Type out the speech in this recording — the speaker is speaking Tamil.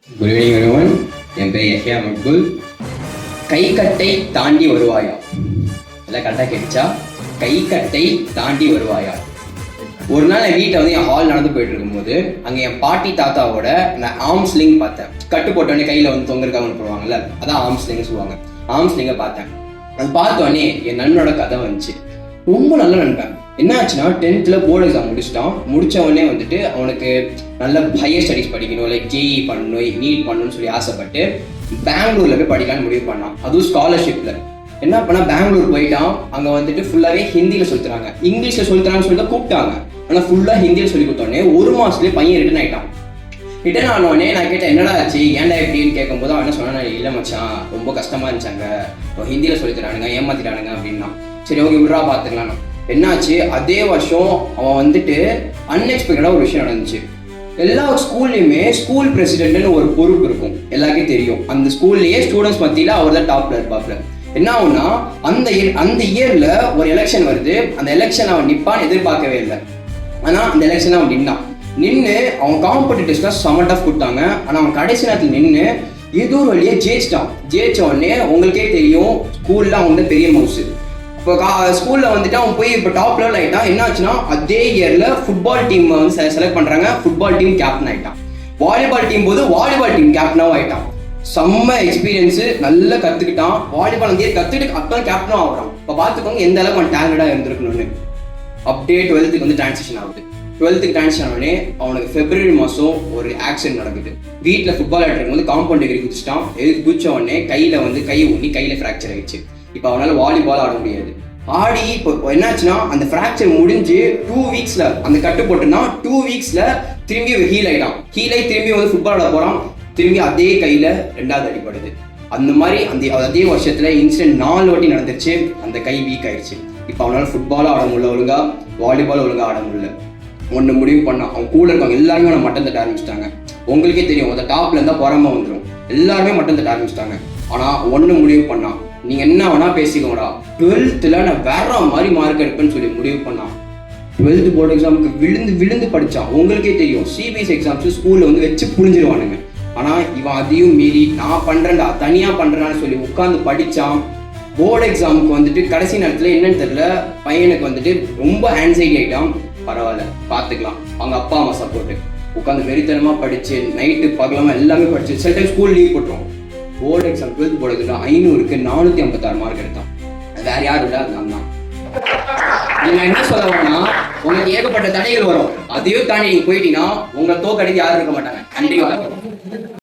Good evening everyone. என் பேர் யஹ்யா மக்புல். கைக்கட்டை தாண்டி வருவாயா? எல்லாம் கரெக்டாக கேட்டுச்சா? கைக்கட்டை தாண்டி வருவாயா? ஒரு நாள் என் வீட்டை வந்து என் ஹால் நடந்து போயிட்டு இருக்கும்போது அங்கே என் பாட்டி தாத்தாவோட நான் ஆர்ம்ஸ்லிங் பார்த்தேன். கட்டு போட்டோடனே கையில் வந்து தொங்குறதுக்காக போடுவாங்கல்ல, அதான் ஆர்ம்ஸ்லிங்னு சொல்லுவாங்க. ஆர்ம்ஸ்லிங்கை பார்த்தேன். அது பார்த்தோடனே என் நண்பனோட கதை வந்துச்சு. ரொம்ப நல்ல நண்பன். என்ன ஆச்சுன்னா 10th போர்டு எக்ஸாம் முடிச்ச உடனே வந்துட்டு அவனுக்கு நல்ல ஹையர் ஸ்டடீஸ் படிக்கணும், லைக் ஜேஇ பண்ணணும், நீட் பண்ணணும்னு சொல்லி ஆசைப்பட்டு பெங்களூர்ல போய் படிக்கலான்னு முடிவு பண்ணான். அதுவும் ஸ்காலர்ஷிப்ல. என்ன பண்ணா பெங்களூர் போயிட்டான். அங்க வந்துட்டு ஃபுல்லாவே ஹிந்தியில சொல்லித்தராங்க, இங்கிலீஷ்ல சொல்லித்தராங்கன்னு சொல்லிட்டு கூப்பிட்டாங்க. ஆனா ஃபுல்லா ஹிந்தியில சொல்லி கொடுத்தோடனே 1 மாசத்துலேயே பையன் ரிட்டர்ன் ஆயிட்டான். ரிட்டர்ன் ஆனோடனே நான் கேட்டேன், என்னடா ஆச்சு, ஏன்டா எப்படின்னு கேட்கும்போது அவன் என்ன சொன்னா, இல்லை மச்சான் ரொம்ப கஷ்டமா இருந்துச்சாங்க, ஹிந்தியில சொல்லித்தரானுங்க, ஏமாத்திட்டானுங்க அப்படின்னா. சரி ஓகே விட்றா பார்த்துக்கலாம். என்னாச்சு, அதே வருஷம் அவன் வந்துட்டு அன்எக்ஸ்பெக்டடாக ஒரு விஷயம் நடந்துச்சு. எல்லா ஸ்கூல்லையுமே ஸ்கூல் பிரசிடென்ட்னு ஒரு பொறுப்பு இருக்கும், எல்லாருக்கும் தெரியும். அந்த ஸ்கூல்லையே ஸ்டூடெண்ட்ஸ் மத்தியில் அவர் தான் டாப்ல இருப்பாப்ல. என்ன ஆகும்னா அந்த இயர்ல ஒரு எலெக்ஷன் வருது. அந்த எலெக்ஷன் அவன் நிற்பான்னு எதிர்பார்க்கவே இல்லை. ஆனால் அந்த எலெக்ஷன் அவன் நின்று அவன் காம்படிட்டர்ஸ்லாம் செம டஃப் கொடுத்தாங்க. ஆனால் அவன் கடைசி நேரத்தில் நின்று ஏதோ ஒரு வழியே ஜெயிச்ச உடனே உங்களுக்கே தெரியும், ஸ்கூல்ல அவன் வந்து பெரிய மவுசு. இப்போ ஸ்கூலில் வந்துட்டு அவன் போய் இப்போ டாப் லெவல் ஆகிட்டான். என்ன ஆச்சுன்னா அதே இயரில் ஃபுட்பால் டீம் வந்து செலக்ட் பண்ணுறாங்க. ஃபுட்பால் டீம் கேப்டன் ஆகிட்டான். வாலிபால் டீம் போது வாலிபால் டீம் கேப்டனாகவும் ஆகிட்டான். செம்ம எக்ஸ்பீரியன்ஸு, நல்லா கற்றுக்கிட்டான். வாலிபால் வந்து கற்றுக்கிட்டு அப்போ கேப்டனும் ஆகிறான். இப்போ பார்த்துக்கோங்க எந்த அளவுக்கு அவன் டேலண்டாக இருந்திருக்கணும்னு. அப்படியே 12th வந்து டிரான்சிஷன் ஆகுது. 12th டிரான்சிஷன் ஆனோடனே அவனுக்கு February மாதம் ஒரு ஆக்சிடென்ட் நடக்குது. வீட்டில் ஃபுட்பால் ஆடுறதுக்கு வந்து காம்பவுண்ட் டிகிரி குதிச்சிட்டான். குதிச்ச உடனே கையில் வந்து கை ஊனி கையில் ஃப்ராக்சர் ஆகிடுச்சு. இப்போ அவனால் வாலிபால் ஆட முடியாது. ஆடி இப்போ என்னாச்சுன்னா அந்த ஃப்ராக்சர் முடிஞ்சு 2 வீக்ஸில் அந்த கட்டு போட்டுன்னா 2 வீக்ஸில் திரும்பி ஹீல் ஆகிட்டான். ஹீலாகி திரும்பி வந்து ஃபுட்பால் ஆட போகிறான். திரும்பி அதே கையில் 2வது அடிப்படுது. அந்த மாதிரி அதே வருஷத்தில் இன்சிடென்ட் 4 வாட்டி நடந்துருச்சு. அந்த கை வீக் ஆயிடுச்சு. இப்போ அவனால் ஃபுட்பாலும் ஆட முடியல ஒழுங்கா, வாலிபாலும் ஒழுங்காக ஆட முடியல. ஒன்று முடிவு பண்ணான், அவன் கூட இருக்கவங்க எல்லாருமே அவனை மட்டம் தட்ட ஆரம்பிச்சிட்டாங்க. உங்களுக்கே தெரியும், அந்த டாப்ல இருந்தால் புறமா வந்துடும். எல்லாருமே மட்டம் தட்ட ஆரம்பிச்சிட்டாங்க. ஆனால் ஒன்று முடிவு பண்ணான், நீங்கள் என்ன வேணா பேசிக்கோங்கடா, 12th நான் வேற மாதிரி மார்க் எடுப்பேன்னு சொல்லி முடிவு பண்ணான். 12th போர்டு எக்ஸாமுக்கு விழுந்து படித்தான். உங்களுக்கே தெரியும், சிபிஎஸ்சி எக்ஸாம்ஸ் ஸ்கூலில் வந்து வச்சு புரிஞ்சிருவானுங்க. ஆனால் இவன் அதையும் மீறி நான் பண்ணுறேன்டா, தனியாக பண்ணுறான்னு சொல்லி உட்காந்து படித்தான். போர்டு எக்ஸாமுக்கு வந்துட்டு கடைசி நேரத்தில் என்னன்னு தெரியல, பையனுக்கு வந்துட்டு ரொம்ப ஆன்சைட்டி ஆகிட்டான். பரவாயில்ல பார்த்துக்கலாம், அவங்க அப்பா அம்மா சப்போர்ட்டு. உட்காந்து வெறித்தனமாக படித்து நைட்டு பகலமாக எல்லாமே படிச்சு சில டைம் ஸ்கூல் லீவ் போட்டுருவோம். Board exam 12th board exam 500க்கு 456 மார்க் எடுத்தான். வேற யாரும் இல்லை, அது தான். நீங்க என்ன சொல்ல வேணா, உங்களுக்கு ஏகப்பட்ட தடைகள் வரும். அதையும் தாண்டி நீங்க போயிட்டீங்கன்னா உங்களை தோக்கடிக்கு யாரும் இருக்க மாட்டாங்க. நன்றி, வணக்கம்.